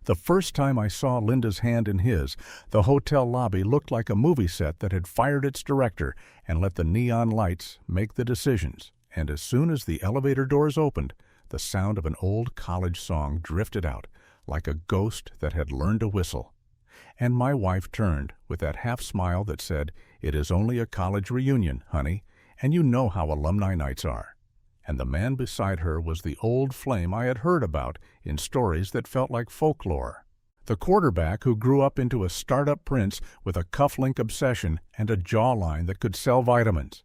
The first time I saw Linda's hand in his, the hotel lobby looked like a movie set that had fired its director and let the neon lights make the decisions. And as soon as the elevator doors opened, the sound of an old college song drifted out, like a ghost that had learned to whistle. And my wife turned with that half-smile that said, "It is only a college reunion, honey, and you know how alumni nights are." And the man beside her was the old flame I had heard about in stories that felt like folklore. The quarterback who grew up into a startup prince with a cufflink obsession and a jawline that could sell vitamins.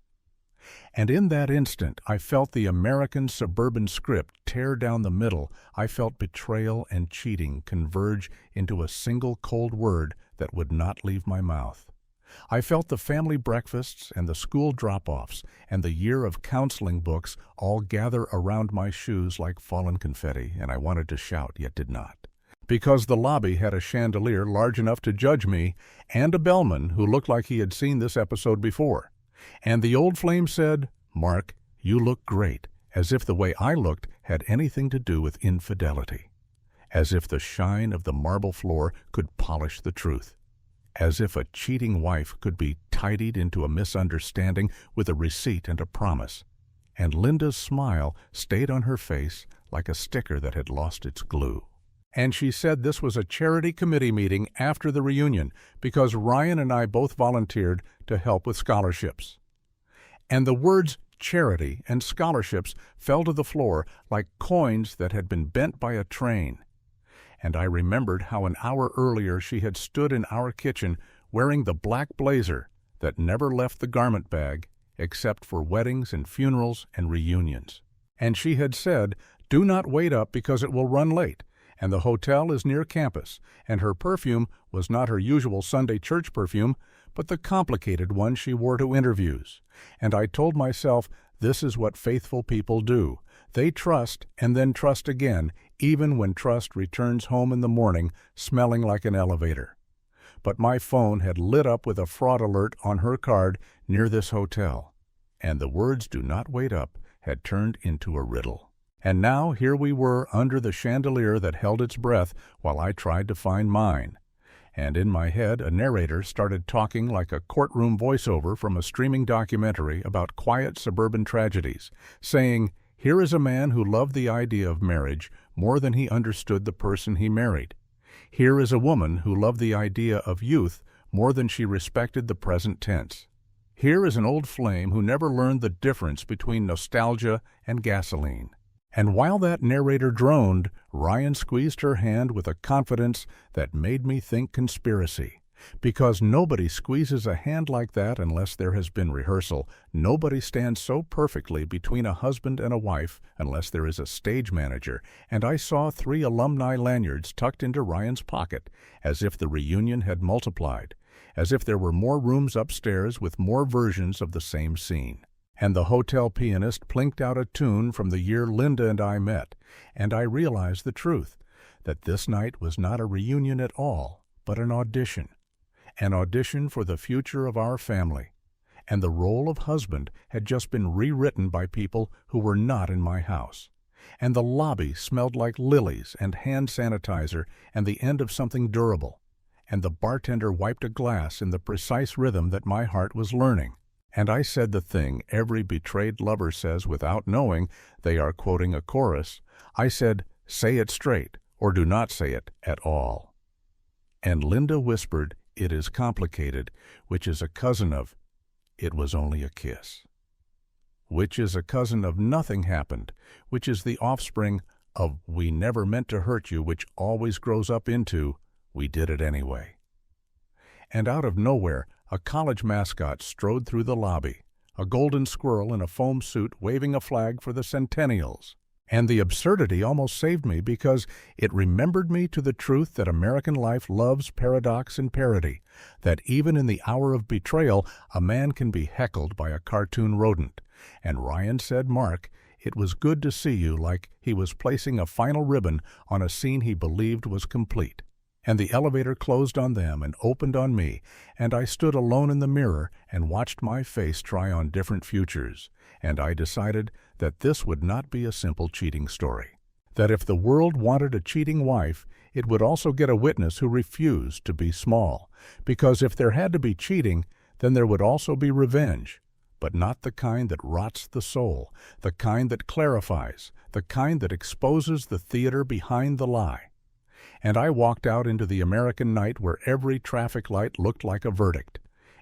And in that instant, I felt the American suburban script tear down the middle. I felt betrayal and cheating converge into a single cold word that would not leave my mouth. I felt the family breakfasts and the school drop-offs and the year of counseling books all gather around my shoes like fallen confetti, and I wanted to shout, yet did not. Because the lobby had a chandelier large enough to judge me, and a bellman who looked like he had seen this episode before. And the old flame said, "Mark, you look great," as if the way I looked had anything to do with infidelity. As if the shine of the marble floor could polish the truth. As if a cheating wife could be tidied into a misunderstanding with a receipt and a promise. And Linda's smile stayed on her face like a sticker that had lost its glue. And she said this was a charity committee meeting after the reunion because Ryan and I both volunteered to help with scholarships. And the words charity and scholarships fell to the floor like coins that had been bent by a train. And I remembered how an hour earlier she had stood in our kitchen wearing the black blazer that never left the garment bag except for weddings and funerals and reunions. And she had said, "Do not wait up because it will run late, and the hotel is near campus," and her perfume was not her usual Sunday church perfume, but the complicated one she wore to interviews. And I told myself, this is what faithful people do. They trust and then trust again, even when trust returns home in the morning smelling like an elevator. But my phone had lit up with a fraud alert on her card near this hotel, and the words "do not wait up" had turned into a riddle. And now here we were under the chandelier that held its breath while I tried to find mine. And in my head, a narrator started talking like a courtroom voiceover from a streaming documentary about quiet suburban tragedies, saying, "Here is a man who loved the idea of marriage more than he understood the person he married. Here is a woman who loved the idea of youth more than she respected the present tense. Here is an old flame who never learned the difference between nostalgia and gasoline." And while that narrator droned, Ryan squeezed her hand with a confidence that made me think conspiracy. Because nobody squeezes a hand like that unless there has been rehearsal. Nobody stands so perfectly between a husband and a wife unless there is a stage manager. And I saw 3 alumni lanyards tucked into Ryan's pocket, as if the reunion had multiplied, as if there were more rooms upstairs with more versions of the same scene. And the hotel pianist plinked out a tune from the year Linda and I met, and I realized the truth, that this night was not a reunion at all, but an audition for the future of our family. And the role of husband had just been rewritten by people who were not in my house. And the lobby smelled like lilies and hand sanitizer and the end of something durable. And the bartender wiped a glass in the precise rhythm that my heart was learning. And I said the thing every betrayed lover says without knowing they are quoting a chorus. I said, "Say it straight, or do not say it at all." And Linda whispered, "It is complicated," which is a cousin of, "It was only a kiss." Which is a cousin of "Nothing happened," which is the offspring of "We never meant to hurt you," which always grows up into "We did it anyway." And out of nowhere, a college mascot strode through the lobby, a golden squirrel in a foam suit waving a flag for the Centennials. And the absurdity almost saved me because it remembered me to the truth that American life loves paradox and parody, that even in the hour of betrayal, a man can be heckled by a cartoon rodent. And Ryan said, "Mark, it was good to see you," like he was placing a final ribbon on a scene he believed was complete. And the elevator closed on them and opened on me, and I stood alone in the mirror and watched my face try on different futures. And I decided that this would not be a simple cheating story. That if the world wanted a cheating wife, it would also get a witness who refused to be small, because if there had to be cheating, then there would also be revenge, but not the kind that rots the soul, the kind that clarifies, the kind that exposes the theater behind the lie. And I walked out into the American night where every traffic light looked like a verdict,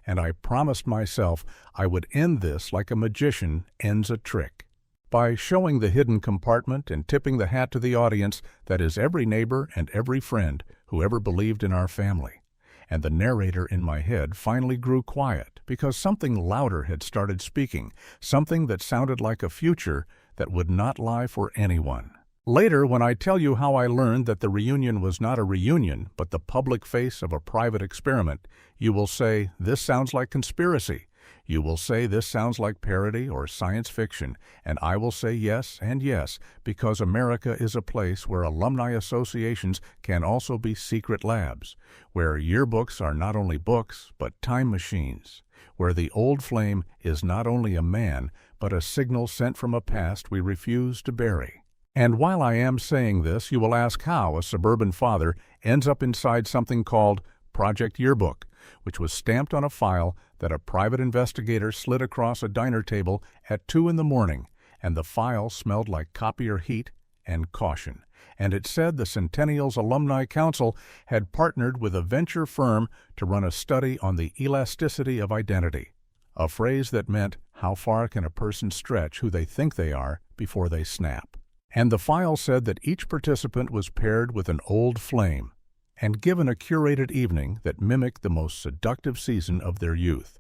and I promised myself I would end this like a magician ends a trick, by showing the hidden compartment and tipping the hat to the audience that is every neighbor and every friend who ever believed in our family. And the narrator in my head finally grew quiet because something louder had started speaking, something that sounded like a future that would not lie for anyone. Later, when I tell you how I learned that the reunion was not a reunion, but the public face of a private experiment, you will say, this sounds like conspiracy. You will say this sounds like parody or science fiction, and I will say yes and yes, because America is a place where alumni associations can also be secret labs, where yearbooks are not only books, but time machines, where the old flame is not only a man, but a signal sent from a past we refuse to bury. And while I am saying this, you will ask how a suburban father ends up inside something called Project Yearbook, which was stamped on a file that a private investigator slid across a diner table at 2 a.m, and the file smelled like copier heat and caution. And it said the Centennial's Alumni Council had partnered with a venture firm to run a study on the elasticity of identity, a phrase that meant how far can a person stretch who they think they are before they snap. And the file said that each participant was paired with an old flame and given a curated evening that mimicked the most seductive season of their youth.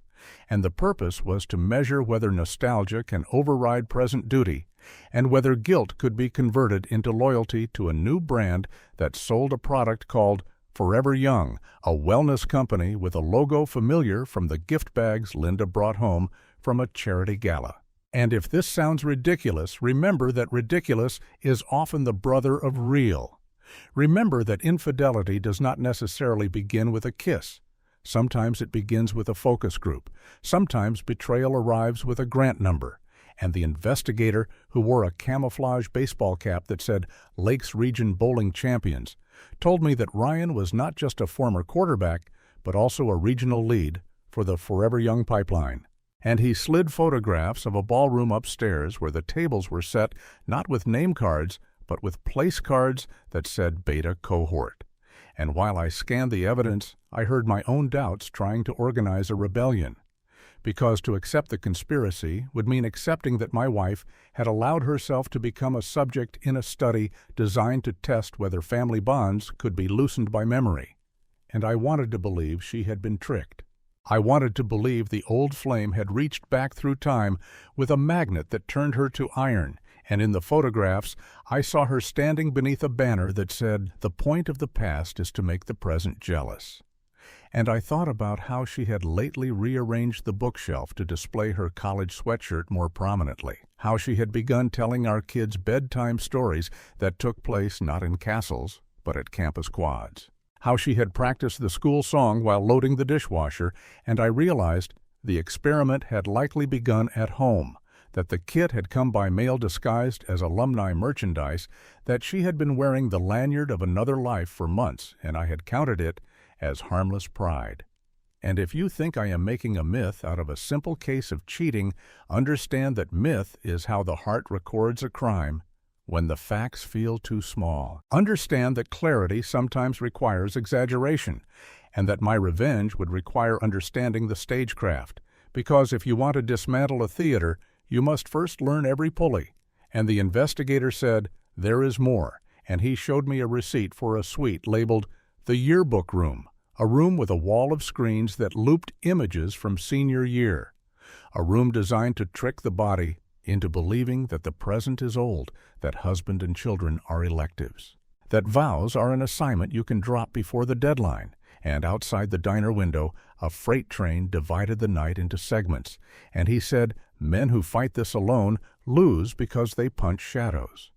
And the purpose was to measure whether nostalgia can override present duty and whether guilt could be converted into loyalty to a new brand that sold a product called Forever Young, a wellness company with a logo familiar from the gift bags Linda brought home from a charity gala. And if this sounds ridiculous, remember that ridiculous is often the brother of real. Remember that infidelity does not necessarily begin with a kiss. Sometimes it begins with a focus group. Sometimes betrayal arrives with a grant number. And the investigator, who wore a camouflage baseball cap that said Lakes Region Bowling Champions, told me that Ryan was not just a former quarterback, but also a regional lead for the Forever Young pipeline. And he slid photographs of a ballroom upstairs where the tables were set not with name cards, but with place cards that said Beta Cohort. And while I scanned the evidence, I heard my own doubts trying to organize a rebellion. Because to accept the conspiracy would mean accepting that my wife had allowed herself to become a subject in a study designed to test whether family bonds could be loosened by memory. And I wanted to believe she had been tricked. I wanted to believe the old flame had reached back through time with a magnet that turned her to iron, and in the photographs I saw her standing beneath a banner that said, "The point of the past is to make the present jealous." And I thought about how she had lately rearranged the bookshelf to display her college sweatshirt more prominently, how she had begun telling our kids bedtime stories that took place not in castles, but at campus quads, how she had practiced the school song while loading the dishwasher, and I realized the experiment had likely begun at home, that the kit had come by mail disguised as alumni merchandise, that she had been wearing the lanyard of another life for months, and I had counted it as harmless pride. And if you think I am making a myth out of a simple case of cheating, understand that myth is how the heart records a crime when the facts feel too small. Understand that clarity sometimes requires exaggeration, and that my revenge would require understanding the stagecraft, because if you want to dismantle a theater, you must first learn every pulley. And the investigator said, "There is more," and he showed me a receipt for a suite labeled the Yearbook Room, a room with a wall of screens that looped images from senior year, a room designed to trick the body into believing that the present is old, that husband and children are electives, that vows are an assignment you can drop before the deadline. And outside the diner window, a freight train divided the night into segments, and he said, "Men who fight this alone lose because they punch shadows.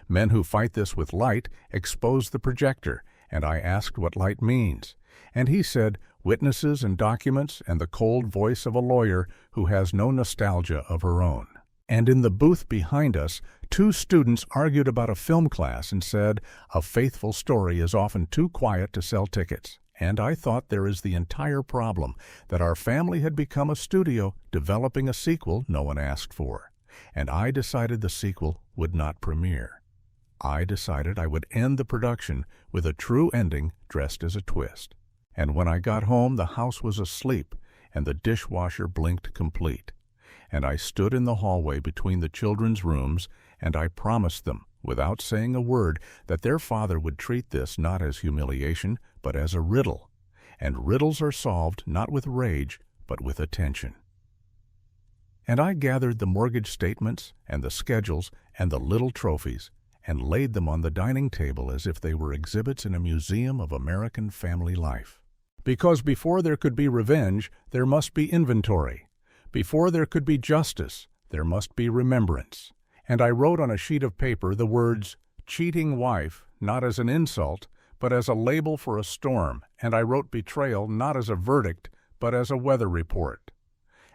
Men who fight this with light expose the projector," and I asked what light means. And he said, "Witnesses and documents and the cold voice of a lawyer who has no nostalgia of her own." And in the booth behind us, two students argued about a film class and said, "A faithful story is often too quiet to sell tickets." And I thought there is the entire problem, that our family had become a studio developing a sequel no one asked for. And I decided the sequel would not premiere. I decided I would end the production with a true ending dressed as a twist. And when I got home, the house was asleep, and the dishwasher blinked complete. And I stood in the hallway between the children's rooms, and I promised them, without saying a word, that their father would treat this not as humiliation, but as a riddle. And riddles are solved not with rage, but with attention. And I gathered the mortgage statements and the schedules and the little trophies and laid them on the dining table as if they were exhibits in a museum of American family life. Because before there could be revenge, there must be inventory. Before there could be justice, there must be remembrance. And I wrote on a sheet of paper the words, "cheating wife," not as an insult, but as a label for a storm. And I wrote betrayal not as a verdict, but as a weather report.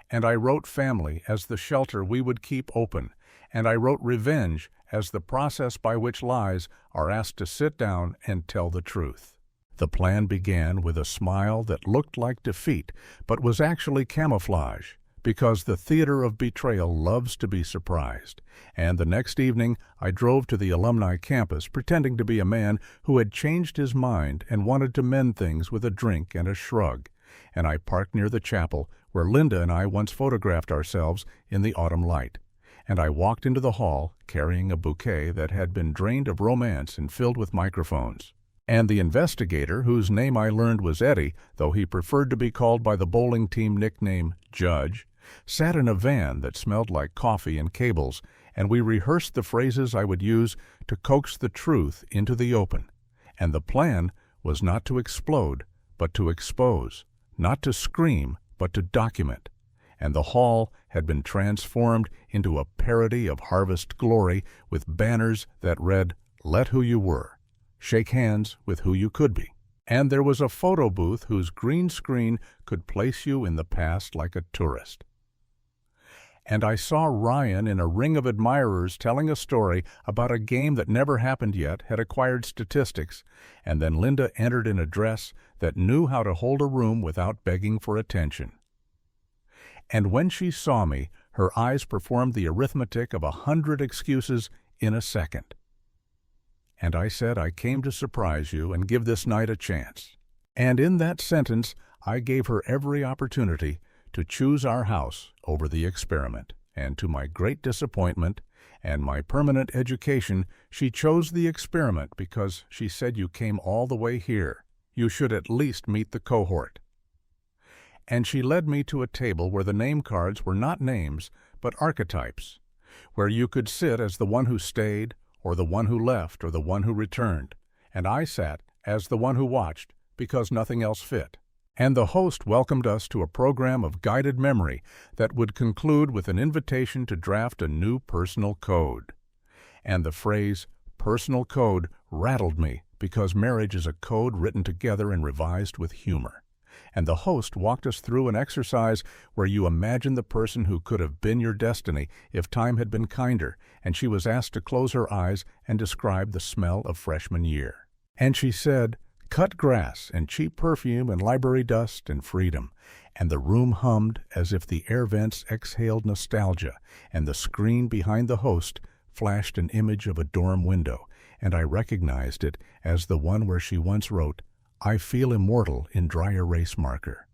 And I wrote family as the shelter we would keep open. And I wrote revenge as the process by which lies are asked to sit down and tell the truth. The plan began with a smile that looked like defeat, but was actually camouflage, because the theater of betrayal loves to be surprised. And the next evening I drove to the alumni campus pretending to be a man who had changed his mind and wanted to mend things with a drink and a shrug. And I parked near the chapel where Linda and I once photographed ourselves in the autumn light. And I walked into the hall carrying a bouquet that had been drained of romance and filled with microphones. And the investigator, whose name I learned was Eddie, though he preferred to be called by the bowling team nickname Judge, sat in a van that smelled like coffee and cables, and we rehearsed the phrases I would use to coax the truth into the open. And the plan was not to explode, but to expose, not to scream, but to document. And the hall had been transformed into a parody of Harvest Glory with banners that read, "Let who you were, shake hands with who you could be." And there was a photo booth whose green screen could place you in the past like a tourist. And I saw Ryan in a ring of admirers telling a story about a game that never happened yet, had acquired statistics, and then Linda entered in a dress that knew how to hold a room without begging for attention. And when she saw me, her eyes performed the arithmetic of 100 excuses in a second. And I said, "I came to surprise you and give this night a chance." And in that sentence, I gave her every opportunity to choose our house over the experiment. And to my great disappointment and my permanent education, she chose the experiment because she said, "You came all the way here. You should at least meet the cohort." And she led me to a table where the name cards were not names, but archetypes, where you could sit as the one who stayed, or the one who left, or the one who returned. And I sat as the one who watched, because nothing else fit. And the host welcomed us to a program of guided memory that would conclude with an invitation to draft a new personal code. And the phrase, personal code, rattled me because marriage is a code written together and revised with humor. And the host walked us through an exercise where you imagine the person who could have been your destiny if time had been kinder, and she was asked to close her eyes and describe the smell of freshman year. And she said, "Cut grass and cheap perfume and library dust and freedom." And the room hummed as if the air vents exhaled nostalgia, and the screen behind the host flashed an image of a dorm window, and I recognized it as the one where she once wrote, "I feel immortal" in dry erase marker.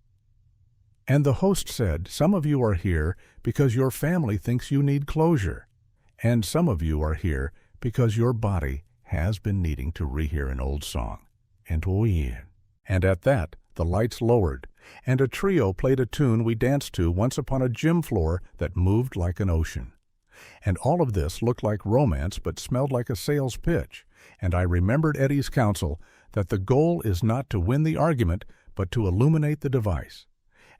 And the host said, "Some of you are here because your family thinks you need closure, and some of you are here because your body has been needing to rehear an old song." And at that, the lights lowered, and a trio played a tune we danced to once upon a gym floor that moved like an ocean. And all of this looked like romance but smelled like a sales pitch, and I remembered Eddie's counsel that the goal is not to win the argument, but to illuminate the device.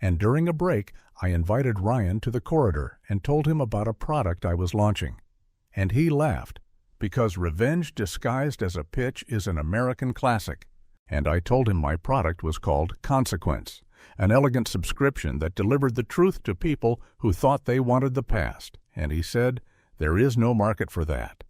And during a break, I invited Ryan to the corridor and told him about a product I was launching. And he laughed, because revenge disguised as a pitch is an American classic. And I told him my product was called Consequence, an elegant subscription that delivered the truth to people who thought they wanted the past. and he said, "There is no market for that."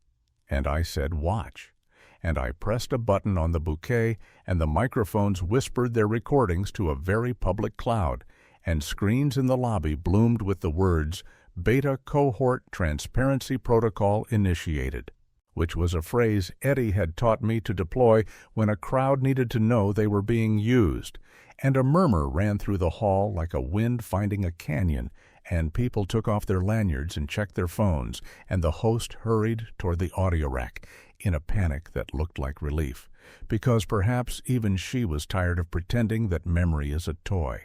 And I said, "Watch." And I pressed a button on the bouquet, and the microphones whispered their recordings to a very public cloud, and screens in the lobby bloomed with the words, "Beta Cohort Transparency Protocol Initiated," which was a phrase Eddie had taught me to deploy when a crowd needed to know they were being used. And a murmur ran through the hall like a wind finding a canyon, and people took off their lanyards and checked their phones, and the host hurried toward the audio rack in a panic that looked like relief, because perhaps even she was tired of pretending that memory is a toy.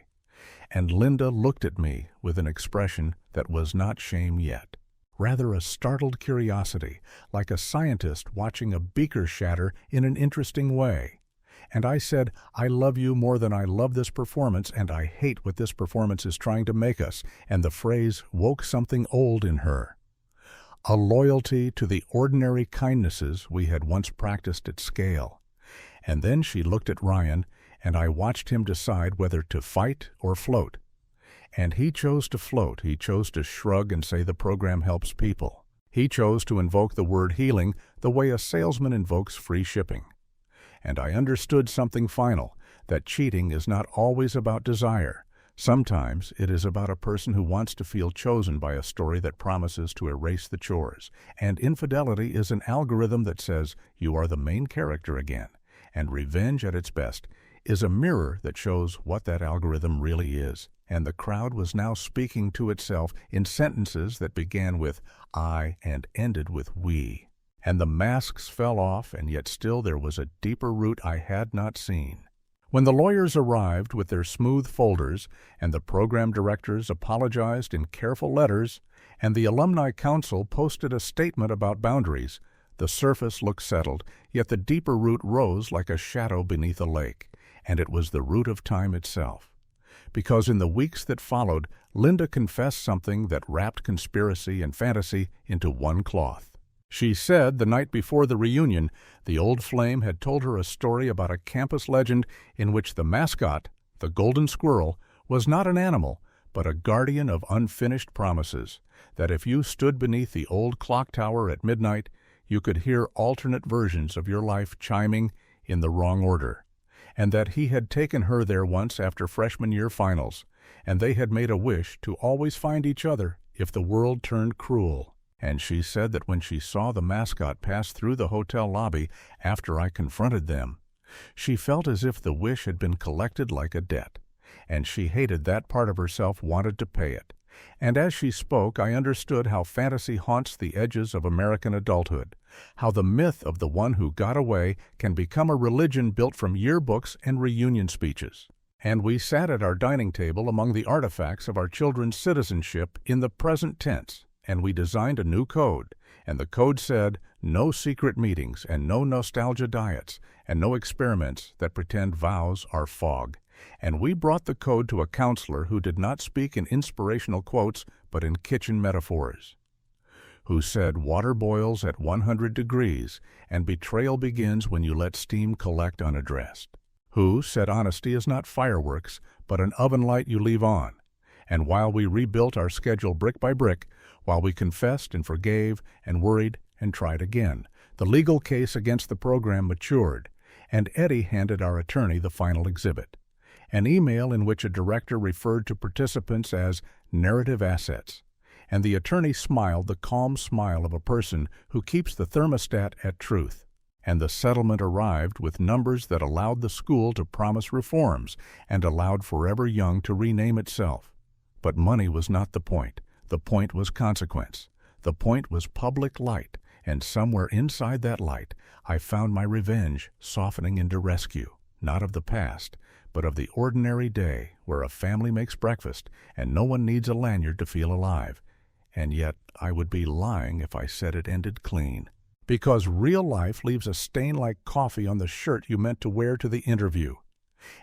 And Linda looked at me with an expression that was not shame yet, rather a startled curiosity, like a scientist watching a beaker shatter in an interesting way. And I said, "I love you more than I love this performance, and I hate what this performance is trying to make us," and the phrase woke something old in her. A loyalty to the ordinary kindnesses we had once practiced at scale. And then she looked at Ryan, and I watched him decide whether to fight or float. And he chose to float. He chose to shrug and say the program helps people. He chose to invoke the word healing the way a salesman invokes free shipping. And I understood something final, that cheating is not always about desire. Sometimes it is about a person who wants to feel chosen by a story that promises to erase the chores. And infidelity is an algorithm that says you are the main character again. And revenge at its best is a mirror that shows what that algorithm really is. And the crowd was now speaking to itself in sentences that began with "I" and ended with "we." And the masks fell off, and yet still there was a deeper root I had not seen. When the lawyers arrived with their smooth folders, and the program directors apologized in careful letters, and the alumni council posted a statement about boundaries, the surface looked settled, yet the deeper root rose like a shadow beneath a lake, and it was the root of time itself. Because in the weeks that followed, Linda confessed something that wrapped conspiracy and fantasy into one cloth. She said the night before the reunion, the old flame had told her a story about a campus legend in which the mascot, the golden squirrel, was not an animal, but a guardian of unfinished promises, that if you stood beneath the old clock tower at midnight, you could hear alternate versions of your life chiming in the wrong order, and that he had taken her there once after freshman year finals, and they had made a wish to always find each other if the world turned cruel. And she said that when she saw the mascot pass through the hotel lobby after I confronted them, she felt as if the wish had been collected like a debt, and she hated that part of herself wanted to pay it. And as she spoke, I understood how fantasy haunts the edges of American adulthood, how the myth of the one who got away can become a religion built from yearbooks and reunion speeches. And we sat at our dining table among the artifacts of our children's citizenship in the present tense, and we designed a new code, and the code said, no secret meetings and no nostalgia diets and no experiments that pretend vows are fog. And we brought the code to a counselor who did not speak in inspirational quotes but in kitchen metaphors, who said water boils at 100 degrees and betrayal begins when you let steam collect unaddressed, who said honesty is not fireworks but an oven light you leave on. And while we rebuilt our schedule brick by brick, while we confessed and forgave and worried and tried again, the legal case against the program matured, and Eddie handed our attorney the final exhibit, an email in which a director referred to participants as narrative assets, and the attorney smiled the calm smile of a person who keeps the thermostat at truth. And the settlement arrived with numbers that allowed the school to promise reforms and allowed Forever Young to rename itself. But money was not the point. The point was consequence. The point was public light, and somewhere inside that light I found my revenge softening into rescue, not of the past, but of the ordinary day where a family makes breakfast and no one needs a lanyard to feel alive. And yet I would be lying if I said it ended clean. Because real life leaves a stain like coffee on the shirt you meant to wear to the interview.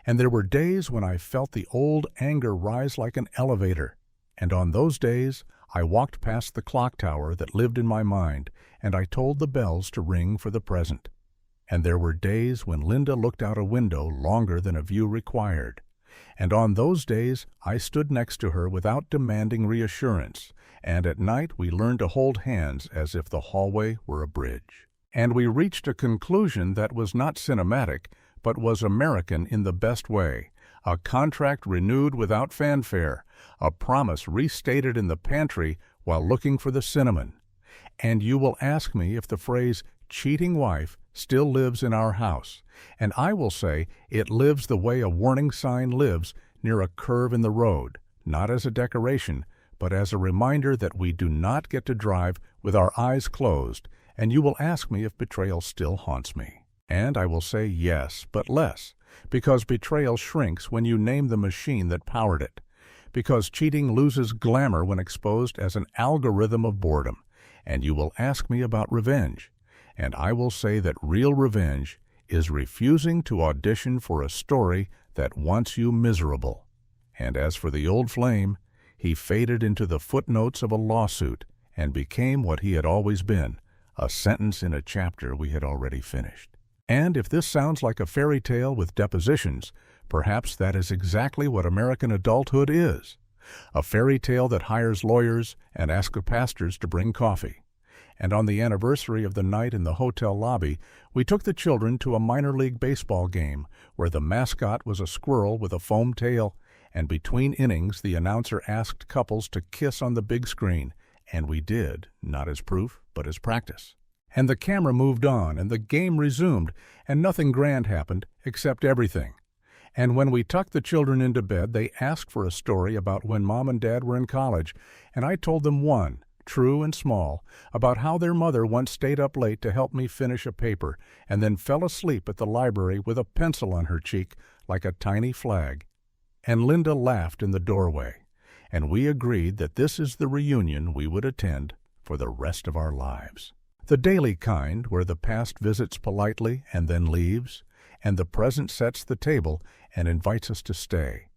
And there were days when I felt the old anger rise like an elevator. And on those days, I walked past the clock tower that lived in my mind, and I told the bells to ring for the present. And there were days when Linda looked out a window longer than a view required, And on those days, I stood next to her without demanding reassurance, and at night we learned to hold hands as if the hallway were a bridge. And we reached a conclusion that was not cinematic, but was American in the best way. A contract renewed without fanfare, a promise restated in the pantry while looking for the cinnamon. And you will ask me if the phrase cheating wife still lives in our house, and I will say it lives the way a warning sign lives near a curve in the road, not as a decoration, but as a reminder that we do not get to drive with our eyes closed. And you will ask me if betrayal still haunts me. And I will say yes, but less, because betrayal shrinks when you name the machine that powered it, because cheating loses glamour when exposed as an algorithm of boredom. And you will ask me about revenge, and I will say that real revenge is refusing to audition for a story that wants you miserable. And as for the old flame, he faded into the footnotes of a lawsuit and became what he had always been, a sentence in a chapter we had already finished. And if this sounds like a fairy tale with depositions, perhaps that is exactly what American adulthood is. A fairy tale that hires lawyers and asks pastors to bring coffee. And on the anniversary of the night in the hotel lobby, we took the children to a minor league baseball game where the mascot was a squirrel with a foam tail, and between innings the announcer asked couples to kiss on the big screen, and we did, not as proof, but as practice. And the camera moved on, and the game resumed, and nothing grand happened, except everything. And when we tucked the children into bed, they asked for a story about when Mom and Dad were in college, and I told them one, true and small, about how their mother once stayed up late to help me finish a paper, and then fell asleep at the library with a pencil on her cheek like a tiny flag. And Linda laughed in the doorway, and we agreed that this is the reunion we would attend for the rest of our lives. The daily kind, where the past visits politely and then leaves, and the present sets the table and invites us to stay.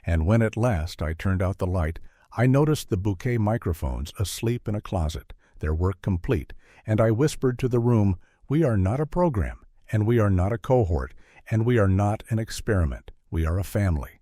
And when at last I turned out the light, I noticed the bouquet microphones asleep in a closet, their work complete, and I whispered to the room, "We are not a program, and we are not a cohort, and we are not an experiment. We are a family.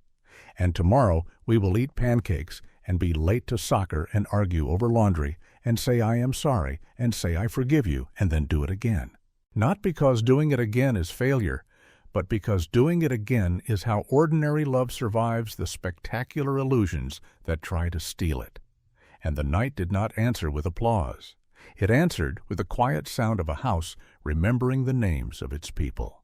And tomorrow we will eat pancakes and be late to soccer and argue over laundry and say I am sorry and say I forgive you and then do it again. Not because doing it again is failure, but because doing it again is how ordinary love survives the spectacular illusions that try to steal it." And the night did not answer with applause. It answered with the quiet sound of a house remembering the names of its people.